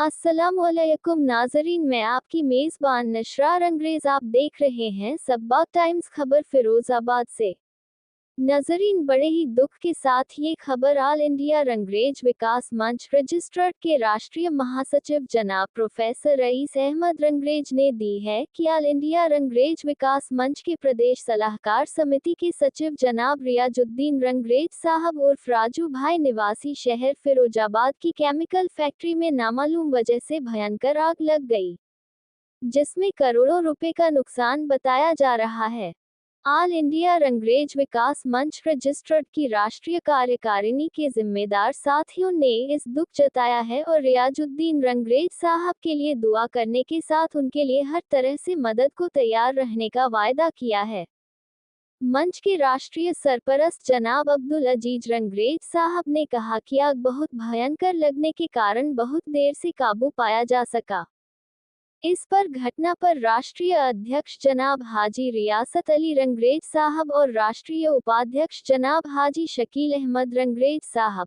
अस्सलामुअलैकुम नाजरीन, मैं आपकी मेज़बान नशरार अंग्रेज़। आप देख रहे हैं सबा टाइम्स खबर फिरोज़ाबाद से। नाजरीन, बड़े ही दुख के साथ ये खबर ऑल इंडिया रंगरेज विकास मंच रजिस्ट्रार के राष्ट्रीय महासचिव जनाब प्रोफेसर रईस अहमद रंगरेज ने दी है कि ऑल इंडिया रंगरेज विकास मंच के प्रदेश सलाहकार समिति के सचिव जनाब रियाजुद्दीन रंगरेज साहब उर्फ राजू भाई निवासी शहर फिरोजाबाद की केमिकल फैक्ट्री में नामालूम वजह से भयंकर आग लग गई, जिसमें करोड़ों रुपए का नुकसान बताया जा रहा है। ऑल इंडिया रंगरेज विकास मंच रजिस्ट्रार की राष्ट्रीय कार्यकारिणी के जिम्मेदार साथियों ने इस दुख जताया है और रियाजुद्दीन रंगरेज साहब के लिए दुआ करने के साथ उनके लिए हर तरह से मदद को तैयार रहने का वायदा किया है। मंच के राष्ट्रीय सरपरस्त जनाब अब्दुल अजीज रंगरेज साहब ने कहा कि आग बहुत भयंकर लगने के कारण बहुत देर से काबू पाया जा सका। इस पर घटना पर राष्ट्रीय अध्यक्ष जनाब हाजी रियासत अली रंगरेज साहब और राष्ट्रीय उपाध्यक्ष जनाब हाजी शकील अहमद रंगरेज साहब,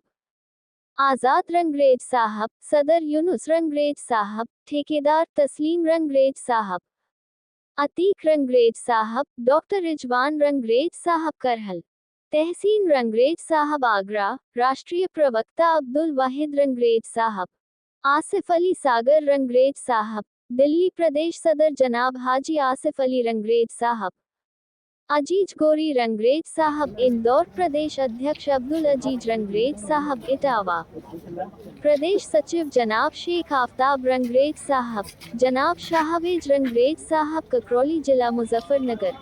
आजाद रंगरेज साहब, सदर यूनुस रंगरेज साहब, ठेकेदार तस्लीम रंगरेज साहब, अतीक रंगरेज साहब, डॉक्टर रिजवान रंगरेज साहब करहल, तहसीन रंगरेज साहब आगरा, राष्ट्रीय प्रवक्ता अब्दुल वाहिद रंगरेज साहब, आसिफ अली सागर रंगरेज साहब, दिल्ली प्रदेश सदर जनाब हाजी आसिफ अली रंगरेज साहब, अजीज गोरी रंगरेज साहब, इंदौर प्रदेश अध्यक्ष अब्दुल अजीज रंगरेज साहब इटावा, प्रदेश सचिव जनाब शेख आफ्ताब रंगरेज साहब, जनाब शाहवेज रंगरेज साहब ककरौली जिला मुजफ्फरनगर,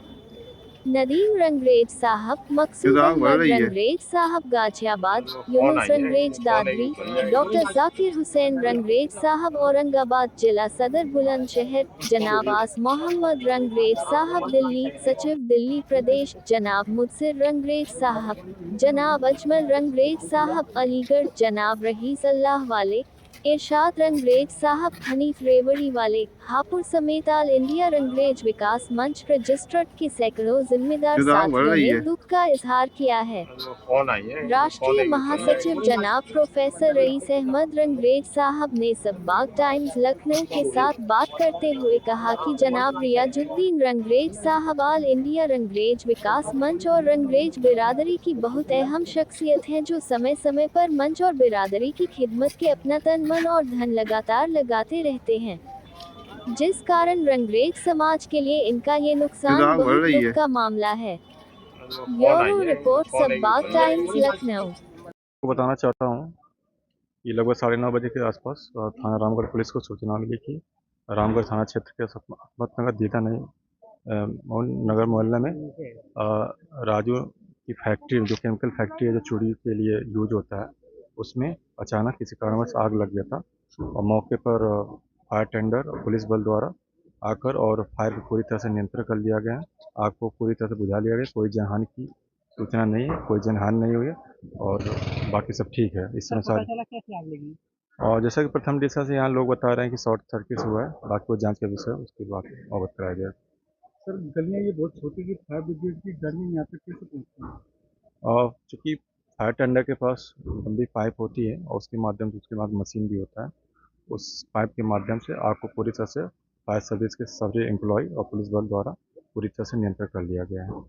नदीम रंगरेज साहब, मकसूद अहमद रंगरेज साहब गाजियाबाद, यूनुस रंगरेज दादरी, डॉक्टर जाकिर हुसैन रंगरेज साहब औरंगाबाद जिला सदर बुलंदशहर, जनाब आस मोहम्मद रंगरेज साहब दिल्ली, सचिव दिल्ली प्रदेश जनाब मुदसिर रंगरेज साहब, जनाब अजमल रंगरेज साहब अलीगढ़, जनाब रहीस अल्लाह वाले, इरशाद रंगरेज साहब हनीफ रेवड़ी वाले, हापुड़ समेत ऑल इंडिया रंगरेज विकास मंच रजिस्ट्रार के सैकड़ों जिम्मेदार साथियों ने दुख का इजहार किया है। राष्ट्रीय महासचिव जनाब प्रोफेसर रईस अहमद रंगरेज साहब ने सबा टाइम्स लखनऊ के साथ बात करते हुए कहा कि जनाब रियाजुद्दीन रंगरेज साहब ऑल इंडिया रंगरेज विकास मंच और रंगरेज बिरादरी की बहुत अहम शख्सियत हैं, जो समय समय पर मंच और बिरादरी की खिदमत के अपना तन मन और धन लगातार लगाते रहते हैं, जिस कारण रंगरेज समाज के लिए इनका ये नुकसान बहुत दुख का मामला है। ब्यूरो रिपोर्ट सबा टाइम्स लखनऊ। बताना चाहता हूँ कि लगभग 9:30 बजे के आसपास थाना रामगढ़ पुलिस को सूचना मिली कि रामगढ़ थाना क्षेत्र के अहमदनगर दीदा नहीं नगर मोहल्ले में राजू की फैक्ट्री, जो केमिकल फैक्ट्री है जो चूड़ी के लिए यूज होता है, उसमें अचानक किसी कारणवश आग लग गया था और मौके पर फायर टेंडर और पुलिस बल द्वारा आकर और फायर को पूरी तरह से नियंत्रण कर लिया गया है। आग को पूरी तरह से बुझा लिया गया, कोई जनहानि की सूचना नहीं है, कोई जनहानि नहीं हुई है और बाकी सब ठीक है। इस अनुसार और जैसा कि प्रथम दृष्टया से यहाँ लोग बता रहे हैं कि शॉर्ट सर्किट से हुआ है, बाकी वो जांच का विषय है, उसके बाद अवगत कराया गया। सर, गलियाँ ये बहुत छोटी कि फायर ब्रिगेड की गाड़ियाँ यहाँ तक कैसे पहुँचती हैं? और चूँकि फायर टेंडर के पास लंबी पाइप होती है और उसके माध्यम से उसके बाद मशीन भी होता है, उस पाइप के माध्यम से आग को पूरी तरह से फायर सर्विस के सभी एम्प्लॉय और पुलिस बल द्वारा पूरी तरह से नियंत्रण कर लिया गया है।